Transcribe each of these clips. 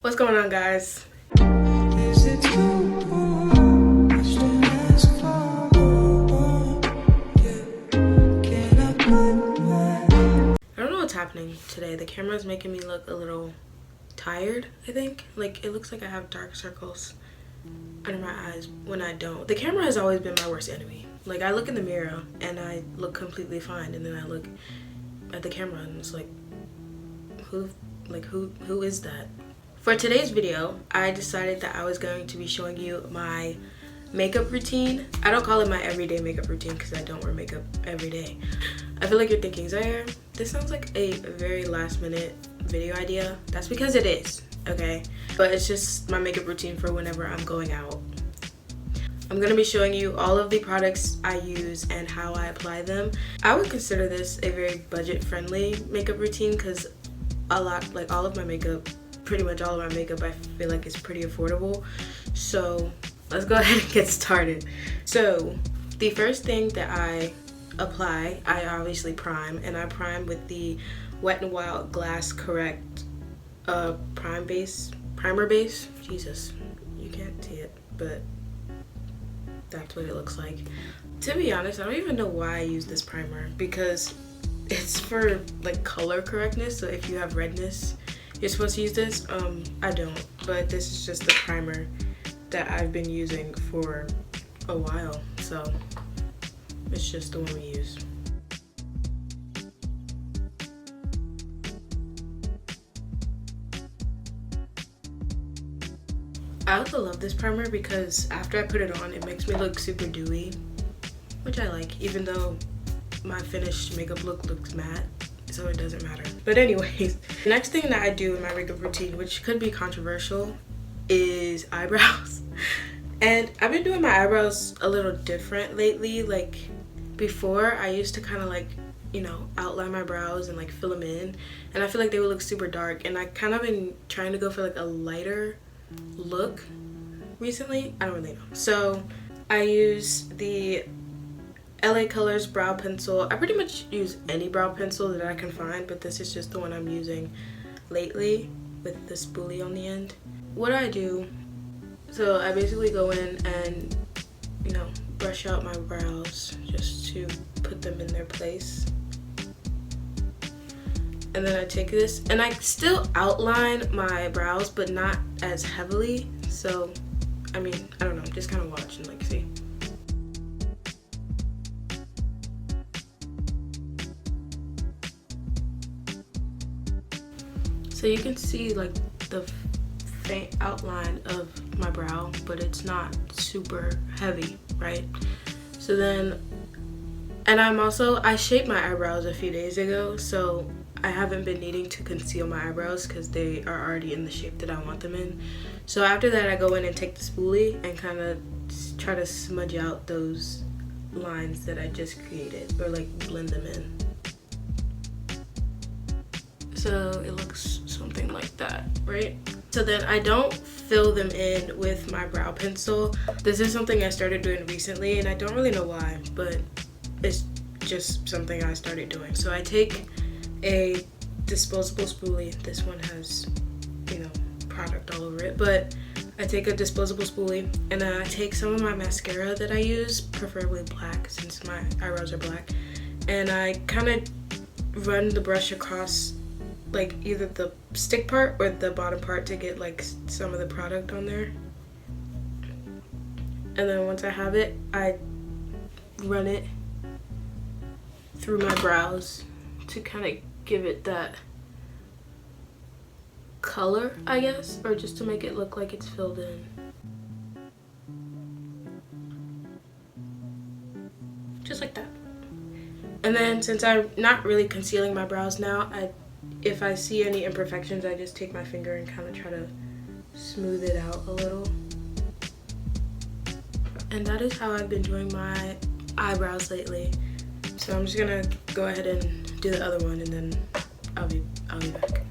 What's going on, guys? I don't know what's happening today. The camera is making me look a little tired, I think. Like, it looks like I have dark circles under my eyes when I don't. The camera has always been my worst enemy. Like, I look in the mirror and I look completely fine, and then I look at the camera and it's like, who is that? For today's video, I decided that I was going to be showing you my makeup routine. I don't call it my everyday makeup routine because I don't wear makeup every day. I feel like you're thinking, Zaire, this sounds like a very last minute video idea. That's because it is, okay? But it's just my makeup routine for whenever I'm going out. I'm gonna be showing you all of the products I use and how I apply them. I would consider this a very budget-friendly makeup routine because all of my makeup, pretty much all of my makeup, I feel like is pretty affordable. So let's go ahead and get started. So the first thing that I apply, I obviously prime, and I prime with the Wet n Wild Glass Correct primer base. Jesus, you can't see it, but that's what it looks like. To be honest, I don't even know why I use this primer because it's for like color correctness. So if you have redness, you're supposed to use this. I don't, but this is just the primer that I've been using for a while, so it's just the one we use. I also love this primer because after I put it on, it makes me look super dewy, which I like, even though my finished makeup look looks matte, so it doesn't matter. But anyways, the next thing that I do in my makeup routine, which could be controversial, is eyebrows. And I've been doing my eyebrows a little different lately. Like before, I used to kind of like, you know, outline my brows and like fill them in, and I feel like they would look super dark, and I kind of been trying to go for like a lighter look recently. I don't really know. So I use the LA Colors brow pencil. I pretty much use any brow pencil that I can find, but this is just the one I'm using lately with the spoolie on the end. What I do, so I basically go in and, you know, brush out my brows just to put them in their place. And then I take this and I still outline my brows, but not as heavily. So, I mean, I don't know, just kind of watch and like see. So you can see like the faint outline of my brow, but it's not super heavy, right? So then, and I shaped my eyebrows a few days ago, so I haven't been needing to conceal my eyebrows because they are already in the shape that I want them in. So after that, I go in and take the spoolie and kind of try to smudge out those lines that I just created, or like blend them in. So it looks something like that, right? So then I don't fill them in with my brow pencil. This is something I started doing recently, and I don't really know why, but it's just something I started doing. So I take a disposable spoolie. This one has, you know, product all over it, but I take a disposable spoolie and I take some of my mascara that I use, preferably black since my eyebrows are black, and I kind of run the brush across like either the stick part or the bottom part to get like some of the product on there. And then once I have it, I run it through my brows to kind of give it that color, I guess, or just to make it look like it's filled in. Just like that. And then since I'm not really concealing my brows now, if I see any imperfections, I just take my finger and kind of try to smooth it out a little. And that is how I've been doing my eyebrows lately. So I'm just gonna go ahead and do the other one, and then I'll be back.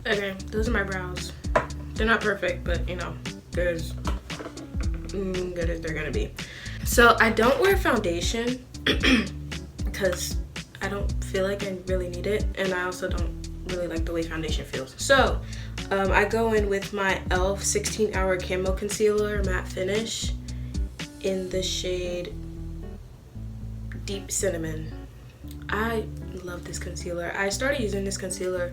Okay, those are my brows. They're not perfect, but you know, they're as good as they're gonna be. So I don't wear foundation because I don't feel like I really need it, and I also don't really like the way foundation feels. So I go in with my e.l.f. 16-Hour Camo Concealer Matte Finish in the shade Deep Cinnamon. I love this concealer. I started using this concealer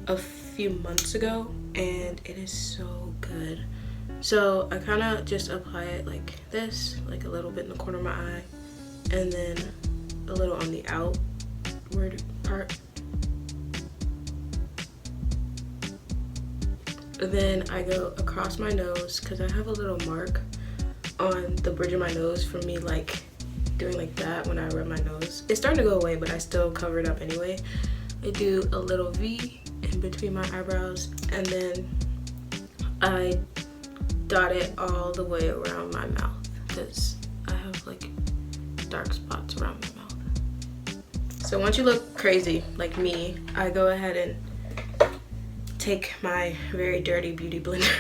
a few months ago and it is so good. So I kind of just apply it like this, like a little bit in the corner of my eye, and then a little on the outward part. Then I go across my nose because I have a little mark on the bridge of my nose from me like doing like that when I rub my nose. It's starting to go away, but I still cover it up anyway. I do a little V in between my eyebrows, and then I dot it all the way around my mouth because I have like dark spots around my mouth. So once you look crazy like me, I go ahead and take my very dirty beauty blender.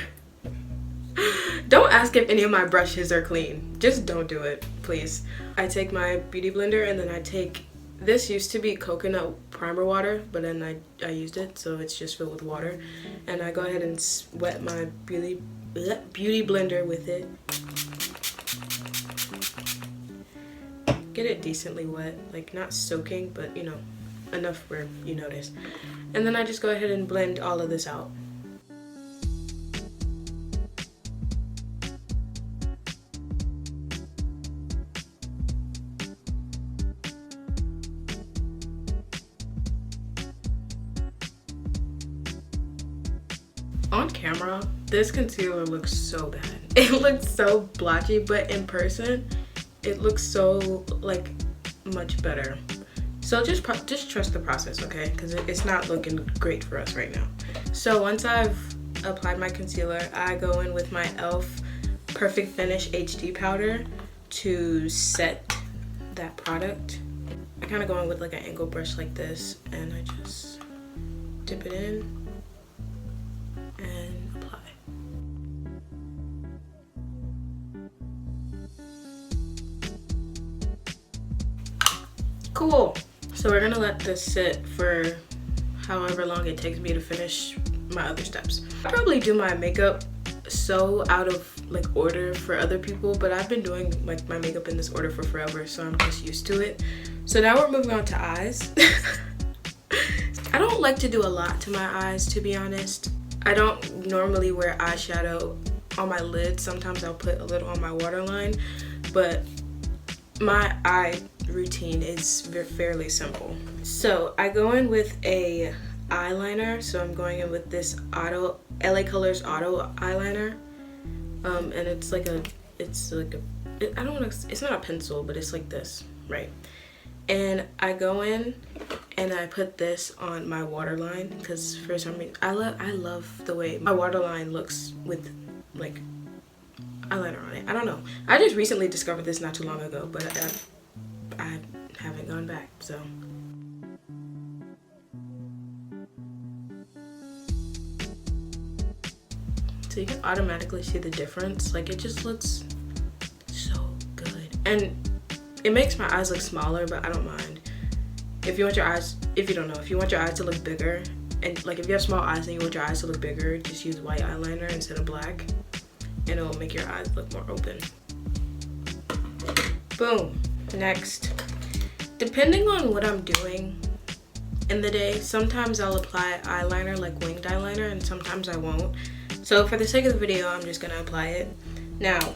Don't ask if any of my brushes are clean. Just don't do it, please. I take my beauty blender and then I take, this used to be coconut primer water, but then I used it, so it's just filled with water. And I go ahead and wet my beauty blender with it. Get it decently wet, like not soaking, but you know, enough where you notice. And then I just go ahead and blend all of this out. On camera, this concealer looks so bad. It looks so blotchy, but in person, it looks so like much better. So just trust the process, okay? Because it's not looking great for us right now. So once I've applied my concealer, I go in with my e.l.f. Perfect Finish HD powder to set that product. I kind of go in with like an angle brush like this, and I just dip it in and apply. Cool. So we're gonna let this sit for however long it takes me to finish my other steps. I probably do my makeup so out of like order for other people, but I've been doing like my makeup in this order for forever, so I'm just used to it. So now we're moving on to eyes. I don't like to do a lot to my eyes, to be honest. I don't normally wear eyeshadow on my lids. Sometimes I'll put a little on my waterline, but my eye routine is fairly simple. So I go in with a eyeliner. So I'm going in with this LA Colors Auto eyeliner, and it's not a pencil, but it's like this, right? And I go in and I put this on my waterline because for some reason I love the way my waterline looks with like eyeliner on it. I don't know. I just recently discovered this not too long ago, but I haven't gone back, so. So you can automatically see the difference. Like it just looks so good. And it makes my eyes look smaller, but I don't mind. If you want your eyes, if you want your eyes to look bigger, and like if you have small eyes and you want your eyes to look bigger, just use white eyeliner instead of black, and it'll make your eyes look more open. Boom. Next, depending on what I'm doing in the day, sometimes I'll apply eyeliner, like winged eyeliner, and sometimes I won't. So for the sake of the video, I'm just gonna apply it. Now,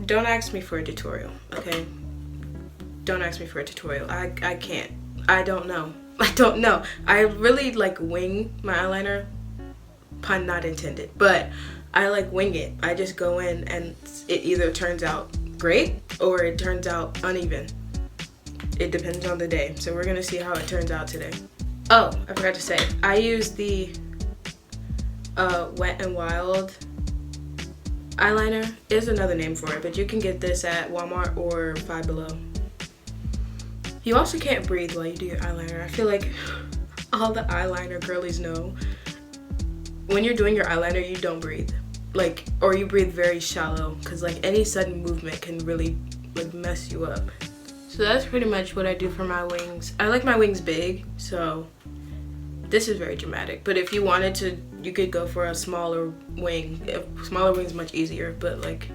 don't ask me for a tutorial, okay? Don't ask me for a tutorial. I can't. I don't know. I don't know. I really like wing my eyeliner, pun not intended, but I like wing it. I just go in and it either turns out great or it turns out uneven. It depends on the day. So we're gonna see how it turns out today. Oh, I forgot to say, I use the Wet n Wild eyeliner. There's another name for it, but you can get this at Walmart or Five Below. You also can't breathe while you do your eyeliner. I feel like all the eyeliner girlies know when you're doing your eyeliner, you don't breathe. Like, or you breathe very shallow, because like any sudden movement can really like mess you up. So that's pretty much what I do for my wings. I like my wings big, so this is very dramatic. But if you wanted to you could go for a smaller wing. A smaller wing is much easier, but like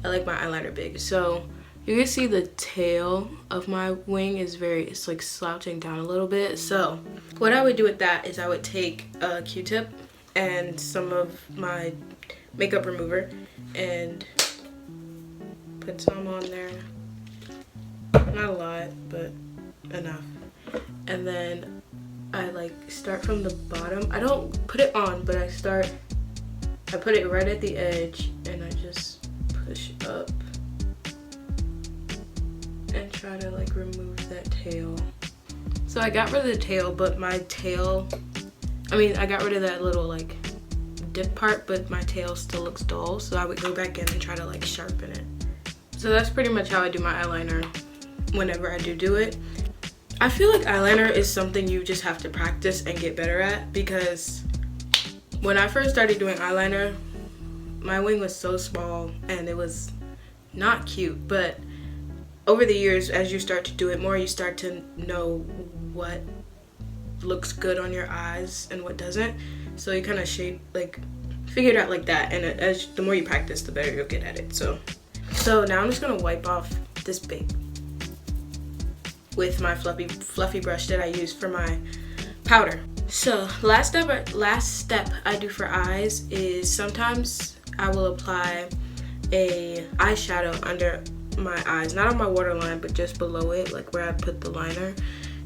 I like my eyeliner big. So you can see the tail of my wing is it's like slouching down a little bit. So what I would do with that is I would take a Q-tip and some of my makeup remover and put some on there. Not a lot, but enough. And then I like start from the bottom. I don't put it on, but I put it right at the edge and I just push up and try to like remove that tail. So I got rid of the tail, but my tail, I got rid of that little like dip part, but my tail still looks dull. So I would go back in and try to like sharpen it. So that's pretty much how I do my eyeliner whenever I do it. I feel like eyeliner is something you just have to practice and get better at, because when I first started doing eyeliner, my wing was so small and it was not cute. But over the years, as you start to do it more, you start to know what looks good on your eyes and what doesn't. So you kind of figure it out like that. And as the more you practice, the better you'll get at it. So now I'm just gonna wipe off this bait with my fluffy brush that I use for my powder. So last step I do for eyes is sometimes I will apply a eyeshadow under my eyes, not on my waterline, but just below it, like where I put the liner.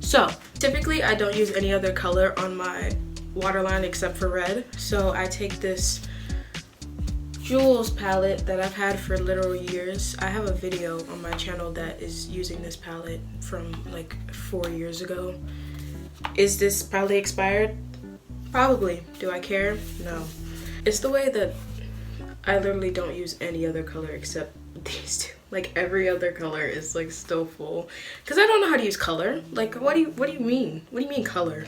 So typically I don't use any other color on my waterline except for red. So I take this Jules palette that I've had for literal years. I have a video on my channel that is using this palette from like 4 years ago. Is this probably expired? Probably. Do I care? No. It's the way that I literally don't use any other color except these two. Like every other color is like still full, because I don't know how to use color. Like what do you mean? What do you mean color?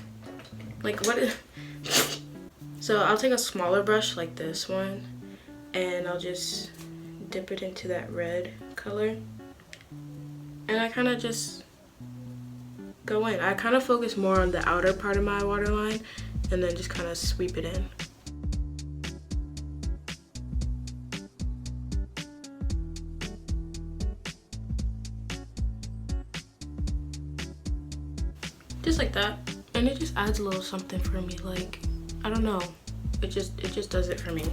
Like what is... So I'll take a smaller brush like this one and I'll just dip it into that red color, and I kind of just go in. I kind of focus more on the outer part of my waterline and then just kind of sweep it in. Just like that, and it just adds a little something for me. Like, I don't know, it just does it for me.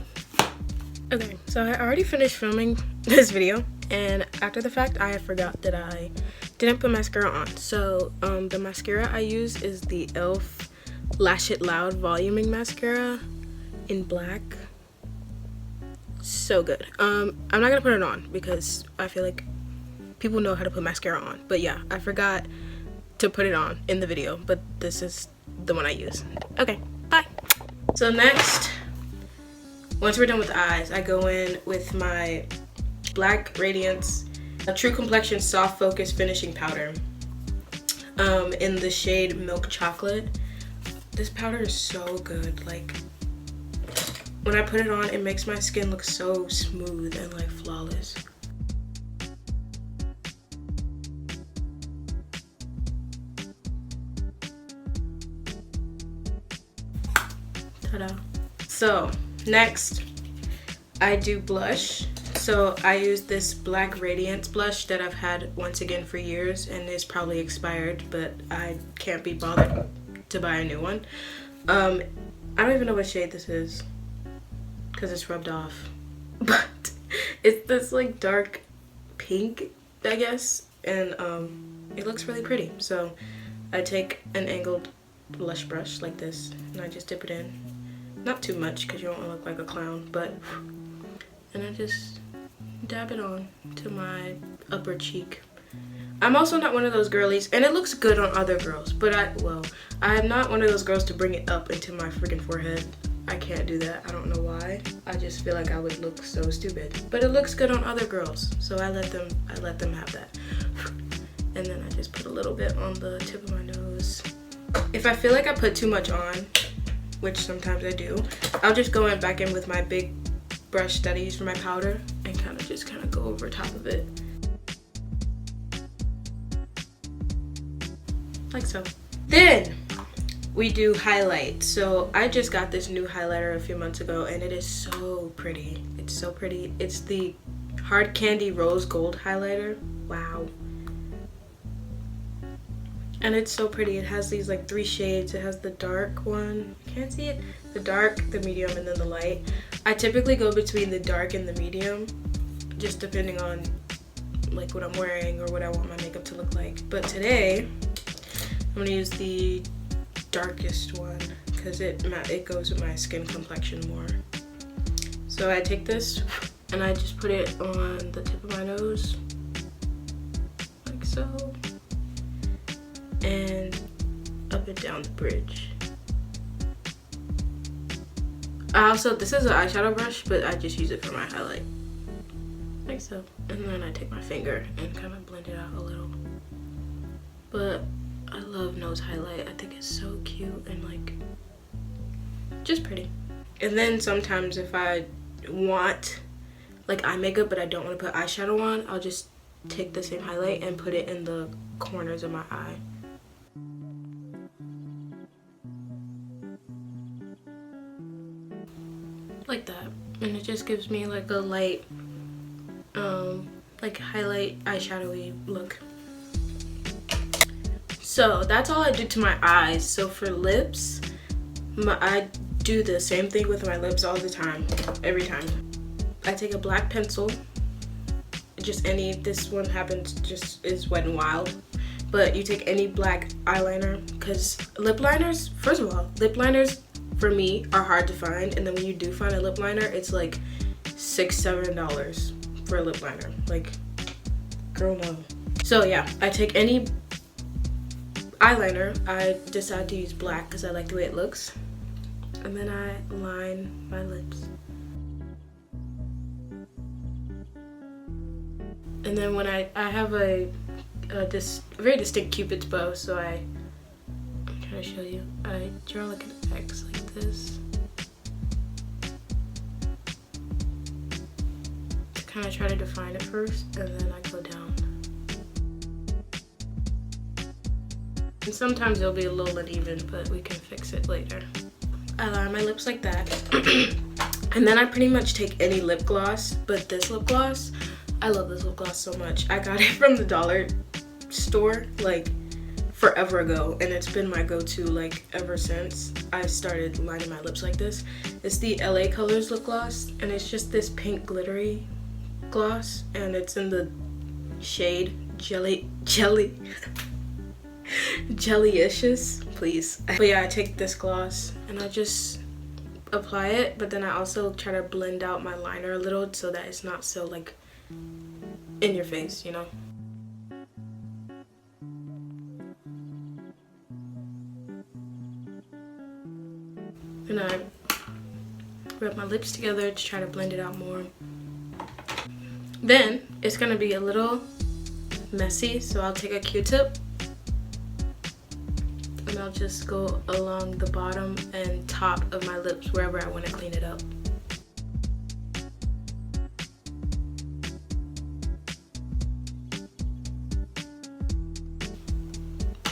Okay, so I already finished filming this video, and after the fact I forgot that I didn't put mascara on. So the mascara I use is the e.l.f. Lash It Loud voluming mascara in black. So good. I'm not gonna put it on because I feel like people know how to put mascara on, but yeah, I forgot to put it on in the video, but this is the one I use. Okay, bye. So next, once we're done with the eyes, I go in with my Black Radiance True Complexion Soft Focus Finishing Powder in the shade Milk Chocolate. This powder is so good. Like, when I put it on, it makes my skin look so smooth and like flawless. Ta-da. So next I do blush. So I use this Black Radiance blush that I've had once again for years and is probably expired, but I can't be bothered to buy a new one. I don't even know what shade this is because it's rubbed off, but it's this like dark pink, I guess, and it looks really pretty. So I take an angled blush brush like this and I just dip it in. Not too much because you don't want to look like a clown, but, and I just dab it on to my upper cheek. I'm also not one of those girlies, and it looks good on other girls, but I am not one of those girls to bring it up into my freaking forehead. I can't do that. I don't know why. I just feel like I would look so stupid, but it looks good on other girls, so I let them have that. And then I just put a little bit on the tip of my nose. If I feel like I put too much on, which sometimes I do, I'll just go back in with my big brush that I use for my powder and kind of go over top of it. Like so. Then we do highlight. So I just got this new highlighter a few months ago and it is so pretty. It's so pretty. It's the Hard Candy Rose Gold highlighter. Wow. And it's so pretty. It has these like 3 shades. It has the dark one. Can't see it. The dark, the medium, and then the light. I typically go between the dark and the medium, just depending on like what I'm wearing or what I want my makeup to look like. But today, I'm gonna use the darkest one because it goes with my skin complexion more. So I take this and I just put it on the tip of my nose, like so, and up and down the bridge. This is an eyeshadow brush, but I just use it for my highlight, like so. And then I take my finger and kind of blend it out a little. But I love nose highlight. I think it's so cute and like just pretty. And then sometimes if I want like eye makeup but I don't want to put eyeshadow on, I'll just take the same highlight and put it in the corners of my eye. Like that. And it just gives me like a light like highlight eyeshadowy look. So that's all I do to my eyes. So for lips, I do the same thing with my lips all the time, every time. I take a black pencil, just any, this one happens just is Wet n Wild, but you take any black eyeliner, because lip liners, first of all, lip liners for me are hard to find, and then when you do find a lip liner, it's like $6-7 for a lip liner. Like, girl, no. So yeah, I take any eyeliner. I decide to use black because I like the way it looks, and then I line my lips. And then when I have a very distinct Cupid's bow, so I'm trying to show you. I draw like an X like this to kind of try to define it first, and then I go down. And sometimes it'll be a little uneven, but we can fix it later. I line my lips like that. And then I pretty much take any lip gloss, but this lip gloss, I love this lip gloss so much. I got it from the dollar store like forever ago, and it's been my go-to like ever since I started lining my lips like this. It's the LA Colors lip gloss, and it's just this pink glittery gloss, and it's in the shade Jellylicious, please. But yeah, I take this gloss and I just apply it, but then I also try to blend out my liner a little so that it's not so like in your face, you know? And I rub my lips together to try to blend it out more. Then it's gonna be a little messy, so I'll take a Q-tip and I'll just go along the bottom and top of my lips wherever I want to clean it up.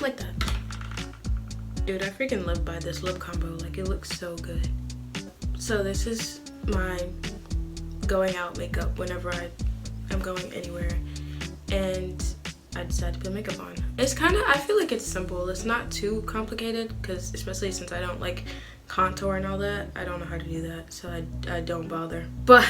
Like that. Dude, I freaking live by this lip combo. Like, it looks so good. So this is my going out makeup whenever I'm going anywhere and I decide to put makeup on. It's kind of, I feel like it's simple. It's not too complicated, because especially since I don't like contour and all that, I don't know how to do that, so I don't bother. But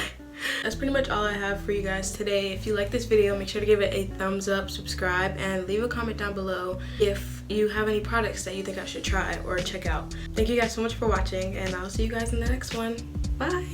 that's pretty much all I have for you guys today. If you like this video, make sure to give it a thumbs up, subscribe, and leave a comment down below if you have any products that you think I should try or check out. Thank you guys so much for watching, and I'll see you guys in the next one. Bye!